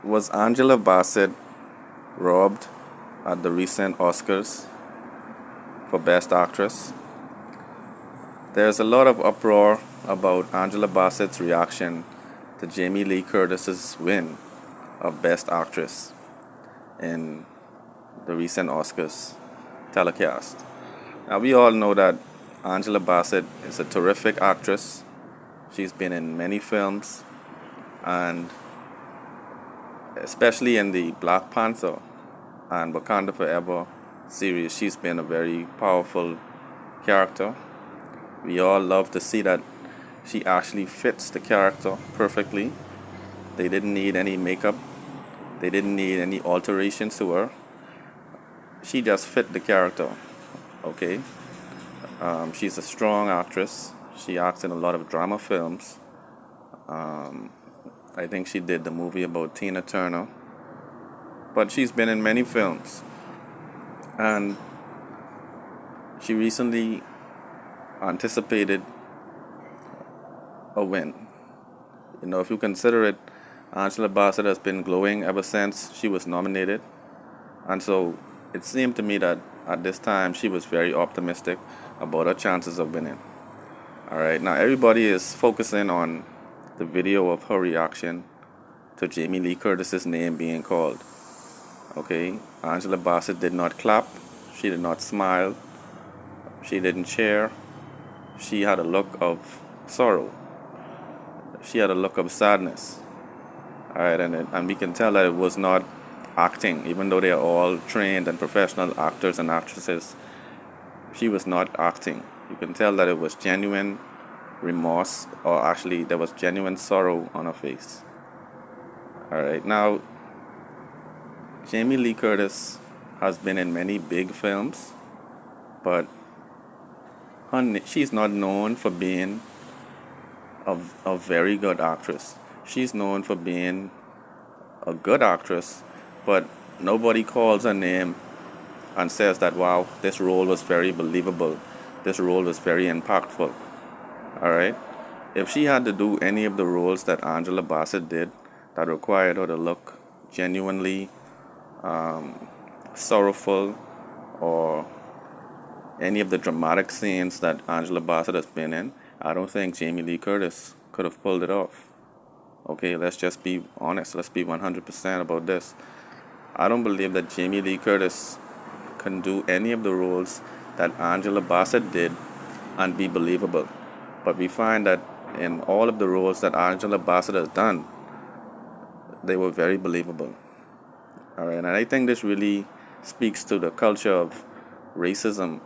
Was Angela Bassett robbed at the recent Oscars for Best Actress? There's a lot of uproar about Angela Bassett's reaction to Jamie Lee Curtis's win of Best Actress in the recent Oscars telecast. Now, we all know that Angela Bassett is a terrific actress. She's been in many films, and especially in the Black Panther and Wakanda Forever series, she's been a very powerful character. We all love to see that she actually fits the character perfectly. They didn't need any makeup, they didn't need any alterations to her. She just fit the character, okay? She's a strong actress. She acts in a lot of drama films. I think she did the movie about Tina Turner. But she's been in many films. And she recently anticipated a win. If you consider it, Angela Bassett has been glowing ever since she was nominated. And so it seemed to me that at this time she was very optimistic about her chances of winning. All right, now everybody is focusing on the video of her reaction to Jamie Lee Curtis's name being called. Okay, Angela Bassett did not clap, she did not smile, she didn't cheer. She had a look of sorrow. She had a look of sadness. All right, and we can tell that it was not acting, even though they are all trained and professional actors and actresses. She was not acting. You can tell that it was genuine remorse, or actually, there was genuine sorrow on her face. All right, now, Jamie Lee Curtis has been in many big films, but she's not known for being a very good actress. She's known for being a good actress, but nobody calls her name and says that, wow, this role was very believable. This role was very impactful. All right? If she had to do any of the roles that Angela Bassett did that required her to look genuinely sorrowful, or any of the dramatic scenes that Angela Bassett has been in, I don't think Jamie Lee Curtis could have pulled it off. Okay, let's just be honest. Let's be 100% about this. I don't believe that Jamie Lee Curtis can do any of the roles that Angela Bassett did and be believable. But we find that in all of the roles that Angela Bassett has done, they were very believable. All right, and I think this really speaks to the culture of racism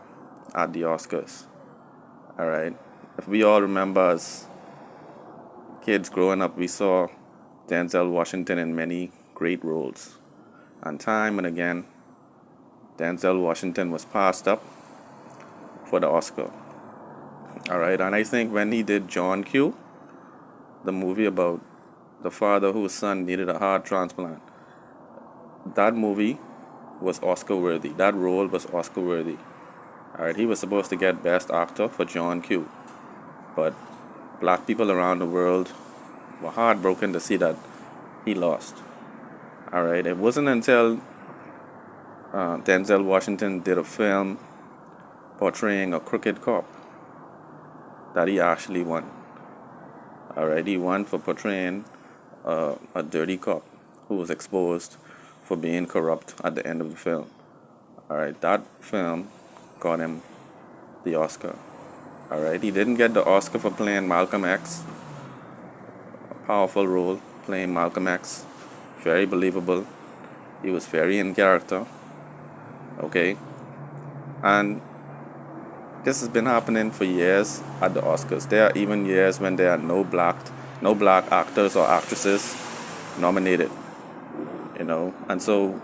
at the Oscars. All right, if we all remember as kids growing up, we saw Denzel Washington in many great roles. And time and again, Denzel Washington was passed up for the Oscar. All right, and I think when he did John Q, the movie about the father whose son needed a heart transplant, that movie was Oscar worthy. That role was Oscar worthy. All right, he was supposed to get Best Actor for John Q, but black people around the world were heartbroken to see that he lost. All right, it wasn't until Denzel Washington did a film portraying a crooked cop that he actually won. All right, he won for portraying a dirty cop who was exposed for being corrupt at the end of the film. All right, that film got him the Oscar. All right, he didn't get the Oscar for playing Malcolm X. A powerful role playing Malcolm X, very believable. He was very in character. Okay, and this has been happening for years at the Oscars. There are even years when there are no black actors or actresses nominated. And so,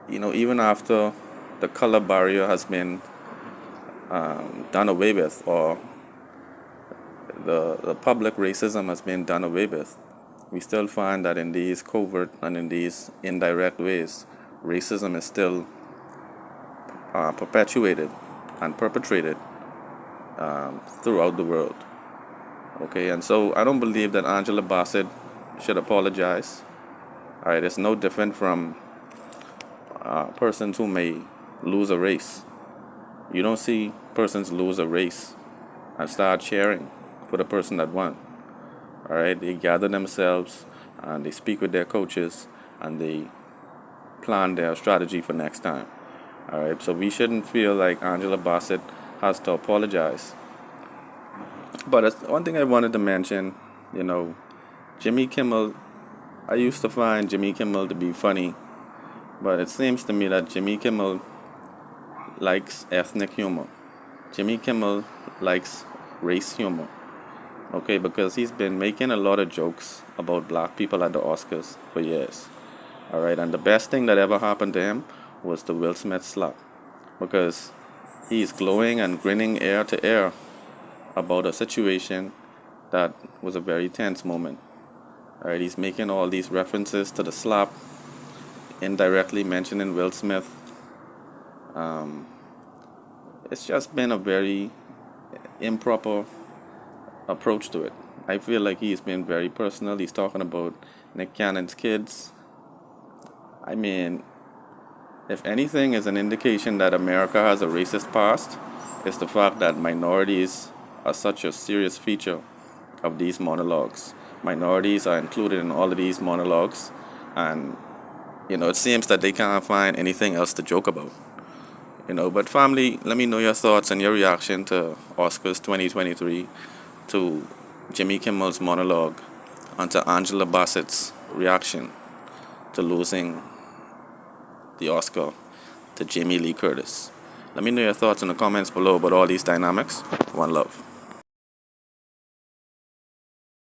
even after the color barrier has been done away with, or the public racism has been done away with, we still find that in these covert and in these indirect ways, racism is still perpetuated and perpetrated throughout the world. Okay, and so I don't believe that Angela Bassett should apologize. All right, it's no different from persons who may lose a race. You don't see persons lose a race and start cheering for the person that won. All right, they gather themselves and they speak with their coaches and they plan their strategy for next time. All right, so we shouldn't feel like Angela Bassett has to apologize. But it's one thing I wanted to mention, you know, Jimmy Kimmel. I used to find Jimmy Kimmel to be funny, but it seems to me that Jimmy Kimmel likes ethnic humor. Jimmy Kimmel likes race humor. Okay, because he's been making a lot of jokes about black people at the Oscars for years. All right, and the best thing that ever happened to him was the Will Smith slap, because he's glowing and grinning ear to ear about a situation that was a very tense moment. All right, he's making all these references to the slap, indirectly mentioning Will Smith. It's just been a very improper approach to it. I feel like he's been very personal. He's talking about Nick Cannon's kids. I mean, if anything is an indication that America has a racist past, it's the fact that minorities are such a serious feature of these monologues. Minorities are included in all of these monologues, and it seems that they can't find anything else to joke about. But family, let me know your thoughts and your reaction to Oscars 2023, to Jimmy Kimmel's monologue, and to Angela Bassett's reaction to losing the Oscar to Jamie Lee Curtis. Let me know your thoughts in the comments below about all these dynamics. One love.